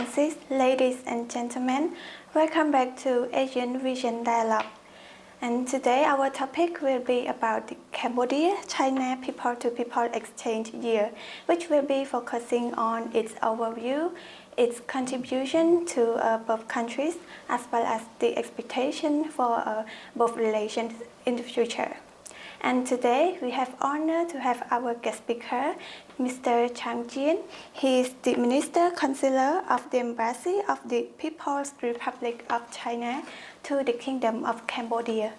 Excellencies, ladies and gentlemen, welcome back to Asian Vision Dialogue. And today our topic will be about the Cambodia-China people-to-people exchange year, which will be focusing on its overview, its contribution to both countries, as well as the expectation for both relations in the future. And today we have honor to have our guest speaker, Mr. Chang Jin. He is the Minister Consular of the Embassy of the People's Republic of China to the Kingdom of Cambodia.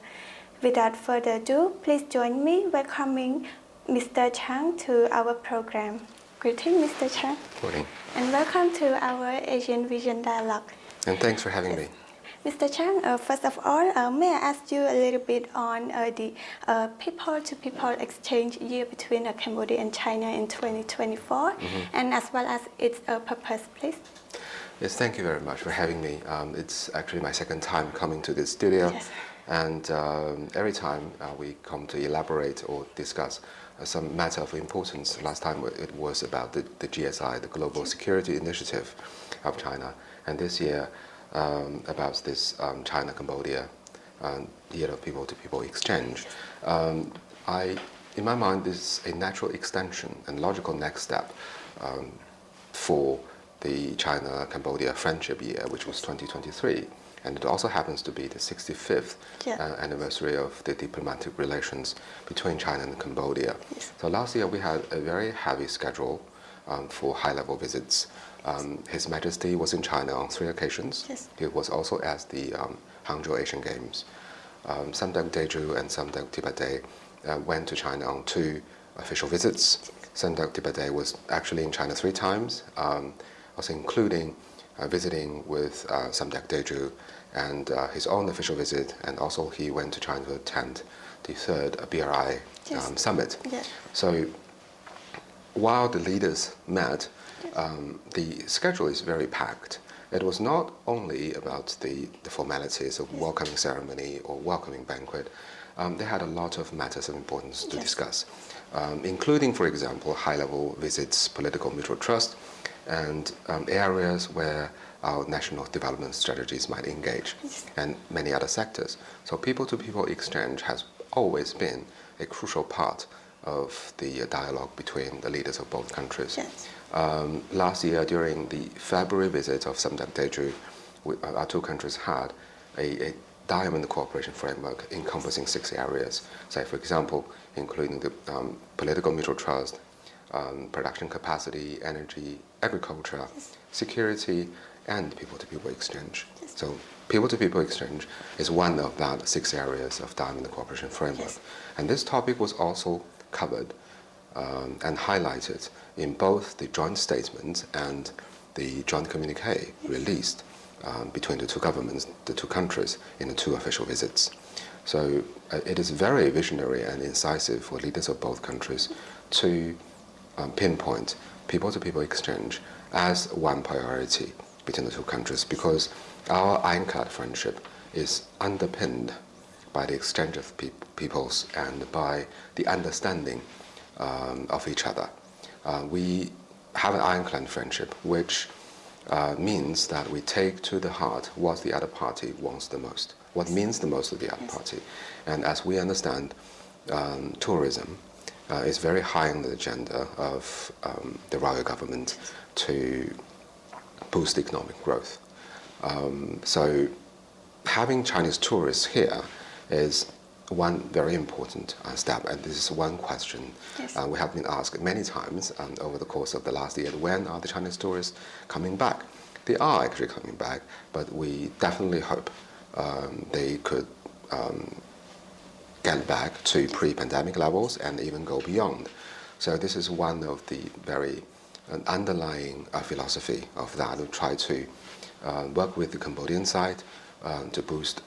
Without further ado, please join me welcoming Mr. Chang to our program. Greetings, Mr. Chang. Morning. And welcome to our Asian Vision Dialogue. And thanks for having me. Mr. Chang, first of all, may I ask you a little bit on the people-to-people exchange year between Cambodia and China in 2024, and as well as its purpose, please? Yes, thank you very much for having me. It's actually my second time coming to this studio, yes. And every time we come to elaborate or discuss some matter of importance. Last time it was about the GSI, the Global Security Initiative of China, and this year about this China-Cambodia year of people-to-people exchange. In my mind, this is a natural extension and logical next step for the China-Cambodia Friendship Year, which was 2023. And it also happens to be the 65th anniversary of the diplomatic relations between China and Cambodia. Yes. So last year we had a very heavy schedule for high-level visits. His Majesty was in China on 3 occasions. Yes. He was also at the Hangzhou Asian Games. Samdech Teju and Samdech Tibetai went to China on 2 official visits. Samdech Tibetai was actually in China 3 times, also including visiting with Samdech Teju and his own official visit, and also he went to China to attend the 3rd BRI summit. Yes. So while the leaders met, the schedule is very packed. It was not only about the formalities of welcoming ceremony or welcoming banquet. They had a lot of matters of importance to discuss, including, for example, high-level visits, political mutual trust, and areas where our national development strategies might engage, and many other sectors. So people-to-people exchange has always been a crucial part of the dialogue between the leaders of both countries. Yes. Last year, during the February visit of Samdech Teju, our 2 countries had a diamond cooperation framework encompassing 6 areas. Say, for example, including the political mutual trust, production capacity, energy, agriculture, security, and people-to-people exchange. Yes. So people-to-people exchange is one of that 6 areas of diamond cooperation framework. Yes. And this topic was also covered and highlighted in both the joint statement and the joint communique released between the 2 governments, the 2 countries, in the 2 official visits. So it is very visionary and incisive for leaders of both countries to pinpoint people-to-people exchange as one priority between the 2 countries, because our ironclad friendship is underpinned by the exchange of peoples and by the understanding of each other. We have an ironclad friendship, which means that we take to the heart what the other party wants the most, what means the most to the other party. And as we understand, tourism is very high on the agenda of the royal government to boost economic growth. So having Chinese tourists here is one very important step, and this is one question we have been asked many times over the course of the last year. When are the Chinese tourists coming back? They are actually coming back, but we definitely hope they could get back to pre-pandemic levels and even go beyond. So this is one of the very underlying philosophy of that, to try to work with the Cambodian side to boost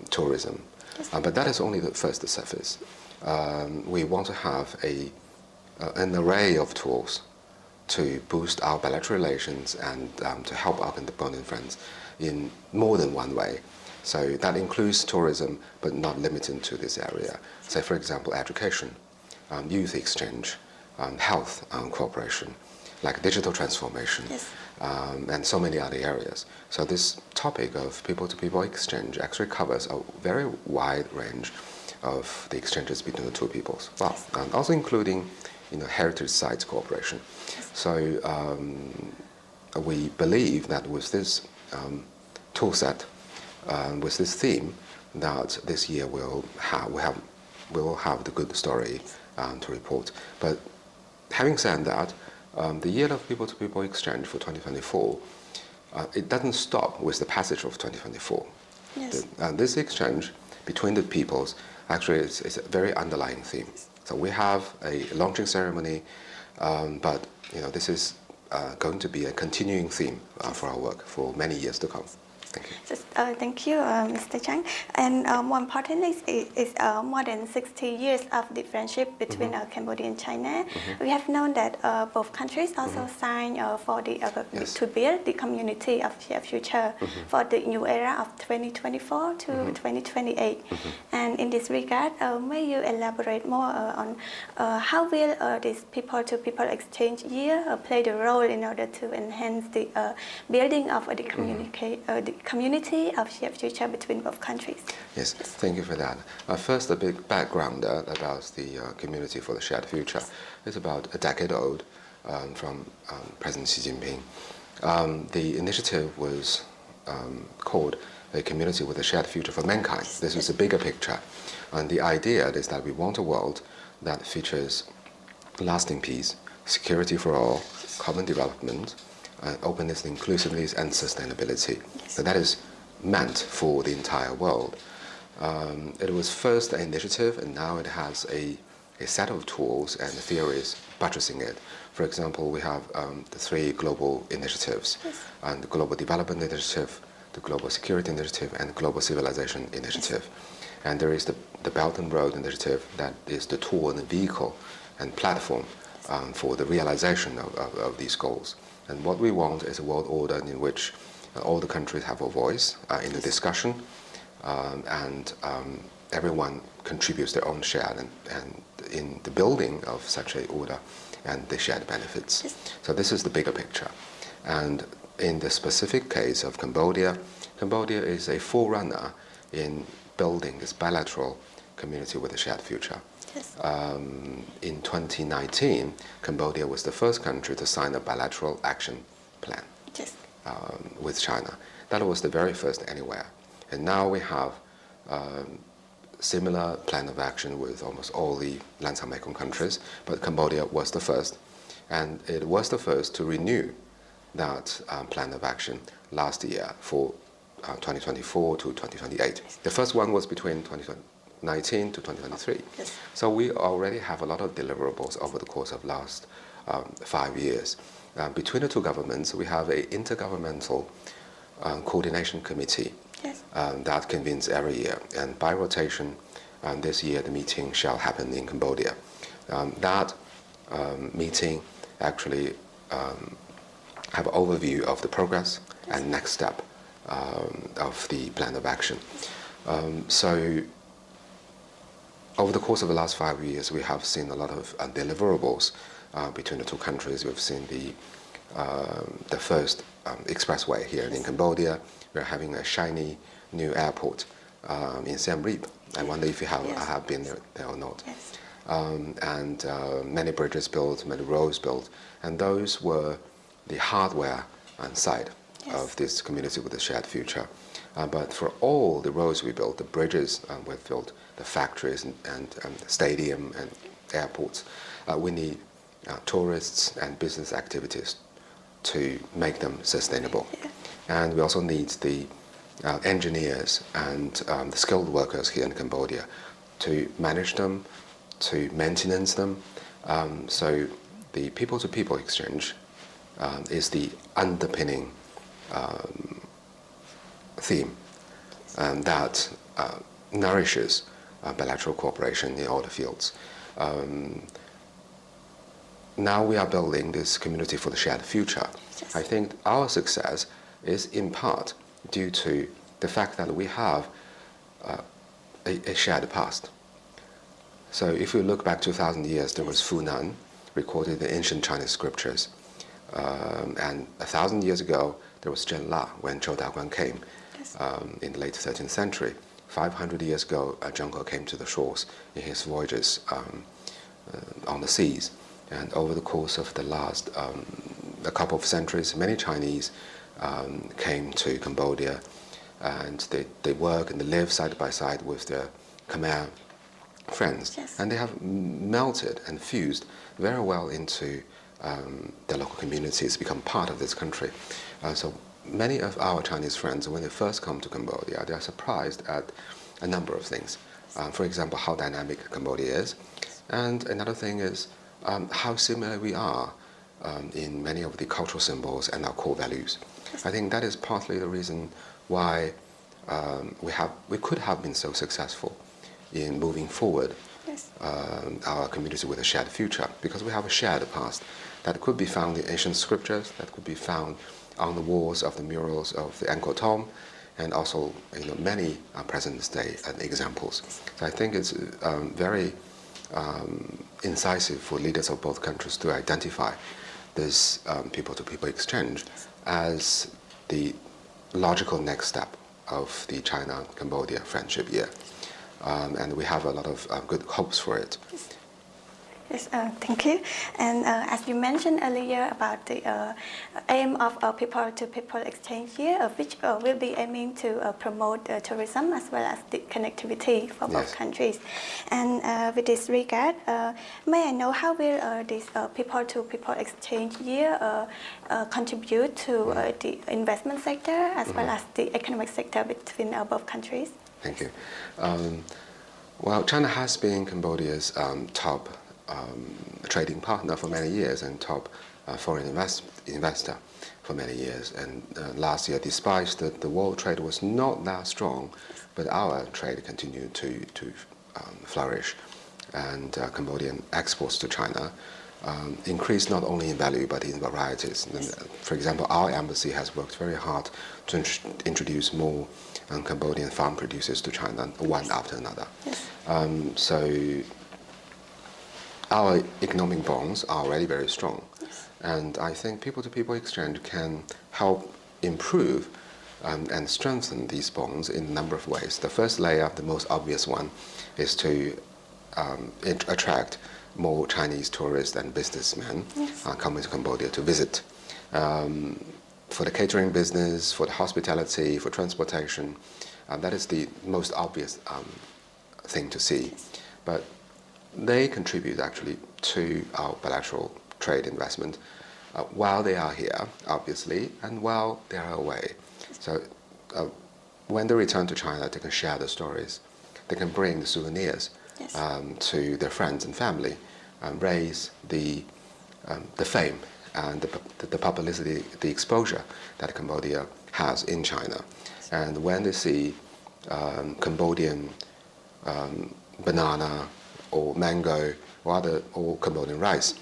tourism. But that is only the first surface. We want to have an array of tools to boost our bilateral relations and to help our Cambodian friends in more than one way. So that includes tourism, but not limited to this area. Say, for example, education, youth exchange, health cooperation, like digital transformation, Yes. and so many other areas. So this topic of people-to-people exchange actually covers a very wide range of the exchanges between the two peoples. Well, and also including, heritage sites cooperation. So we believe that with this tool set, with this theme, that this year we will have the good story to report. But having said that, the year of people-to-people exchange for 2024, it doesn't stop with the passage of 2024. Yes. This exchange between the peoples actually is a very underlying theme. So we have a launching ceremony, but this is going to be a continuing theme for our work for many years to come. Thank you. Thank you, Mr. Chang. And more important is more than 60 years of the friendship between Cambodia and China. We have known that both countries also signed for the to build the community of shared future for the new era of 2024 to 2028. And in this regard, may you elaborate more on how will this people-to-people exchange year play the role in order to enhance the building of the community of shared future between both countries? Yes, thank you for that. First, a big background about the Community for the Shared Future. It's about a decade old from President Xi Jinping. The initiative was called a Community with a Shared Future for Mankind. This is a bigger picture. And the idea is that we want a world that features lasting peace, security for all, common development, openness, inclusiveness, and sustainability. So that is meant for the entire world. It was first an initiative, and now it has a set of tools and theories buttressing it. For example, we have the 3 global initiatives, and the Global Development Initiative, the Global Security Initiative, and the Global Civilization Initiative. And there is the Belt and Road Initiative that is the tool and the vehicle and platform for the realization of these goals. And what we want is a world order in which all the countries have a voice in the discussion, and everyone contributes their own share and in the building of such a order and the shared benefits. So this is the bigger picture. And in the specific case of Cambodia, Cambodia is a forerunner in building this bilateral community with a shared future. In 2019, Cambodia was the first country to sign a bilateral action plan with China. That was the very first anywhere. And now we have similar plan of action with almost all the Lansang Mekong countries, but Cambodia was the first. And it was the first to renew that plan of action last year for 2024 to 2028. The first one was between 2019 to 2023. So we already have a lot of deliverables over the course of last 5 years. Between the two governments, we have an intergovernmental coordination committee that convenes every year. And by rotation, this year the meeting shall happen in Cambodia. That meeting actually have an overview of the progress and next step of the plan of action. So over the course of the last 5 years, we have seen a lot of deliverables between the two countries. We've seen the first expressway here in Cambodia. We're having a shiny new airport in Siem Reap. I wonder if you have been there or not. And many bridges built, many roads built, and those were the hardware side of this community with a shared future. But for all the roads we built, the bridges we built, the factories and stadium and airports, we need tourists and business activities to make them sustainable. And we also need the engineers and the skilled workers here in Cambodia to manage them, to maintenance them. So the people-to-people exchange is the underpinning theme that nourishes bilateral cooperation in all the fields. Now we are building this community for the shared future. I think our success is in part due to the fact that we have a shared past. So if you look back 2,000 years, there was Funan, recorded in ancient Chinese scriptures. And 1,000 years ago, there was Zhenla when Zhou Daguan came in the late 13th century. 500 years ago, Zheng He came to the shores in his voyages on the seas. And over the course of the last a couple of centuries, many Chinese came to Cambodia, and they work and they live side by side with their Khmer friends. Yes. And they have melted and fused very well into the local communities, become part of this country. So many of our Chinese friends, when they first come to Cambodia, they are surprised at a number of things. For example, how dynamic Cambodia is. And another thing is how similar we are in many of the cultural symbols and our core values. I think that is partly the reason why we could have been so successful in moving forward our community with a shared future, because we have a shared past that could be found in ancient scriptures, that could be found on the walls of the murals of the Angkor Thom, and also many present-day examples. So I think it's very incisive for leaders of both countries to identify this people-to-people exchange as the logical next step of the China-Cambodia Friendship Year. And we have a lot of good hopes for it. Yes, thank you. And as you mentioned earlier about the aim of people-to-people exchange year, which will be aiming to promote tourism as well as the connectivity for both countries. And with this regard, may I know how will this people-to-people exchange year contribute to the investment sector as well as the economic sector between both countries? Thank you. Well, China has been Cambodia's top trading partner for many years and top foreign investor for many years. And last year, despite the world trade was not that strong, but our trade continued to flourish. And Cambodian exports to China increased not only in value but in varieties. And, for example, our embassy has worked very hard to introduce more Cambodian farm producers to China, one after another. So our economic bonds are already very strong. And I think people-to-people exchange can help improve and strengthen these bonds in a number of ways. The first layer, the most obvious one, is to attract more Chinese tourists and businessmen coming to Cambodia to visit. For the catering business, for the hospitality, for transportation, that is the most obvious thing to see. But they contribute actually to our bilateral trade investment while they are here, obviously, and while they are away. So when they return to China, they can share the stories. They can bring the souvenirs to their friends and family, raise the fame and the publicity, the exposure that Cambodia has in China. And when they see Cambodian banana or mango or Cambodian rice,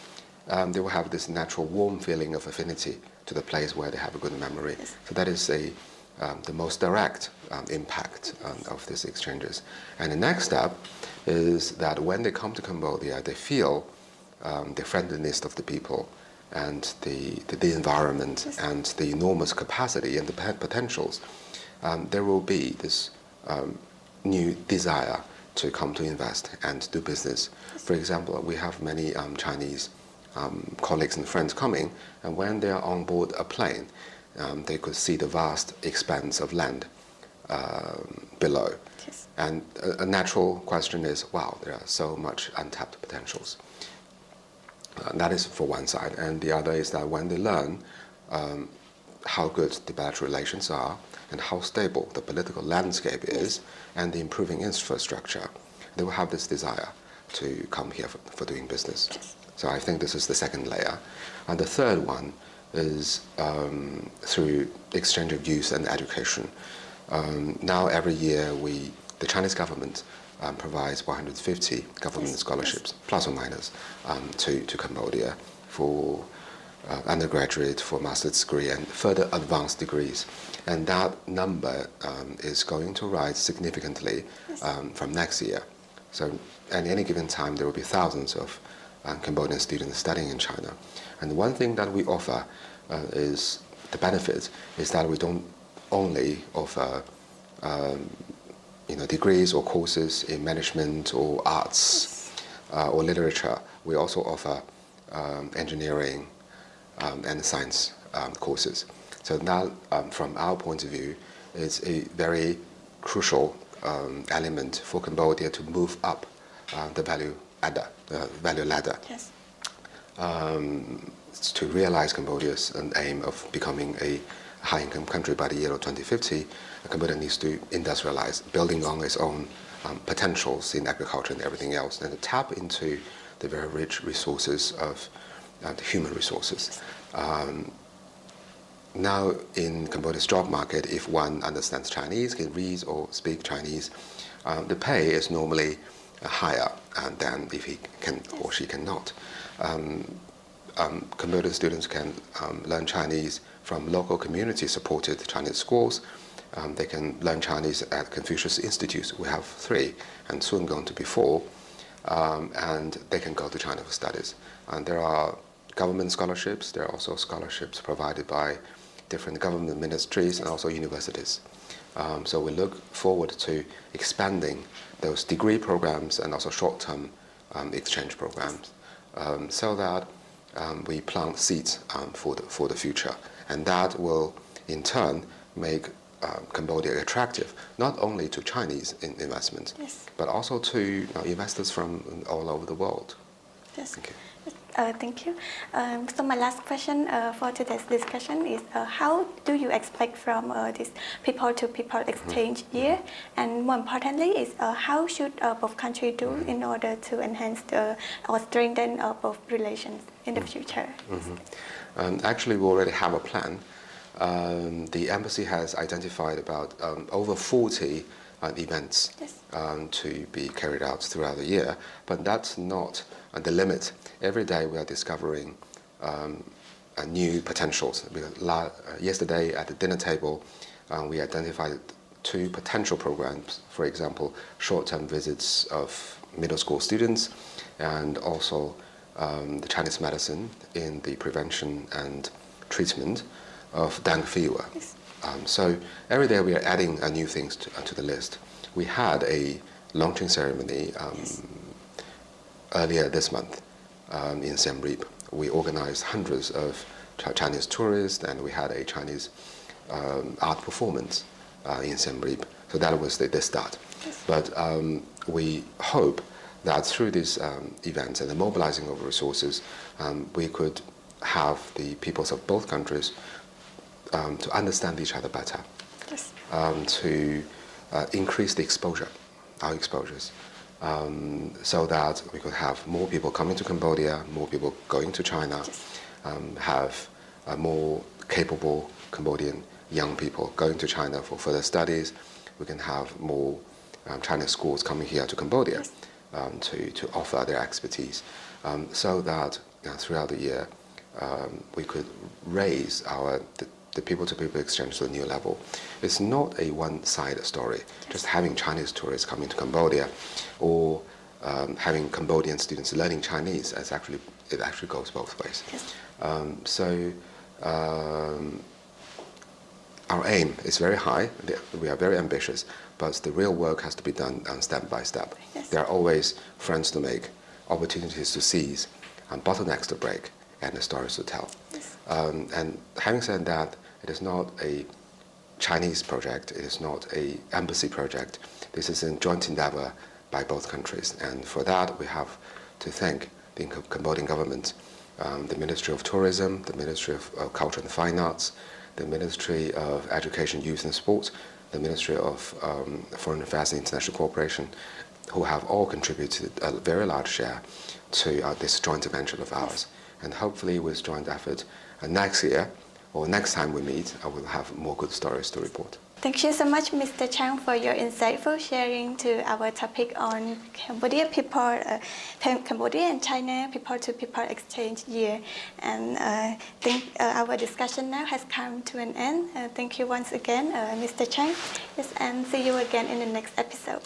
they will have this natural warm feeling of affinity to the place where they have a good memory. So that is the most direct impact of these exchanges. And the next step is that when they come to Cambodia, they feel the friendliness of the people and the environment and the enormous capacity and the potentials. There will be this new desire to come to invest and do business. For example, we have many Chinese colleagues and friends coming, and when they are on board a plane, they could see the vast expanse of land below. And a natural question is, wow, there are so much untapped potentials. That is for one side. And the other is that when they learn how good the bilateral relations are and how stable the political landscape is and the improving infrastructure, they will have this desire to come here for doing business. So I think this is the second layer. And the third one is through exchange of youth and education. Now every year the Chinese government provides 150 government scholarships, plus or minus, to Cambodia for undergraduate, for master's degree, and further advanced degrees. And that number is going to rise significantly from next year. So at any given time, there will be thousands of Cambodian students studying in China. And one thing that we offer is the benefit is that we don't only offer degrees or courses in management or arts or literature. We also offer engineering and science courses. So that, from our point of view, is a very crucial element for Cambodia to move up the value ladder. Yes. To realize Cambodia's aim of becoming a high-income country by the year of 2050, Cambodia needs to industrialize, building on its own potentials in agriculture and everything else, and to tap into the very rich resources of the human resources. Now, in Cambodia's job market, if one understands Chinese, can read or speak Chinese, the pay is normally higher than if he can or she cannot. Cambodian students can learn Chinese from local community-supported Chinese schools. They can learn Chinese at Confucius Institutes. We have 3, and soon going to be 4. And they can go to China for studies. And there are government scholarships. There are also scholarships provided by different government ministries and also universities. So we look forward to expanding those degree programs and also short-term exchange programs so that we plant seeds for the future. And that will, in turn, make Cambodia attractive, not only to Chinese investment, but also to investors from all over the world. Yes. Thank you. Thank you. So my last question for today's discussion is how do you expect from this people-to-people exchange year? And more importantly is how should both countries do in order to enhance or strengthen both relations in the future? Actually, we already have a plan. The embassy has identified about over 40 events to be carried out throughout the year, but that's not the limit. Every day we are discovering new potentials. Yesterday at the dinner table, we identified 2 potential programs. For example, short-term visits of middle school students, and also the Chinese medicine in the prevention and treatment of dengue fever. So every day we are adding new things to the list. We had a launching ceremony earlier this month in Siem Reap. We organized hundreds of Chinese tourists, and we had a Chinese art performance in Siem Reap. So that was the start. But we hope that through these events and the mobilizing of resources, we could have the peoples of both countries to understand each other better, to increase the exposure, our exposures, so that we could have more people coming to Cambodia, more people going to China, have more capable Cambodian young people going to China for further studies. We can have more Chinese schools coming here to Cambodia to offer their expertise, so that throughout the year we could raise the people-to-people exchange to a new level. It's not a one-sided story. Just having Chinese tourists coming to Cambodia, or having Cambodian students learning Chinese, it actually goes both ways. So our aim is very high. We are very ambitious, but the real work has to be done step by step. There are always friends to make, opportunities to seize, and bottlenecks to break, and the stories to tell. And having said that, it is not a Chinese project, it is not an embassy project. This is a joint endeavor by both countries. And for that, we have to thank the Cambodian government, the Ministry of Tourism, the Ministry of Culture and Fine Arts, the Ministry of Education, Youth and Sports, the Ministry of Foreign Affairs and International Cooperation, who have all contributed a very large share to this joint venture of ours. And hopefully with joint effort, next year, or next time we meet, I will have more good stories to report. Thank you so much, Mr. Chang, for your insightful sharing to our topic on Cambodia and China people-to-people exchange year. And I think our discussion now has come to an end. Thank you once again, Mr. Chang. Yes, and see you again in the next episode.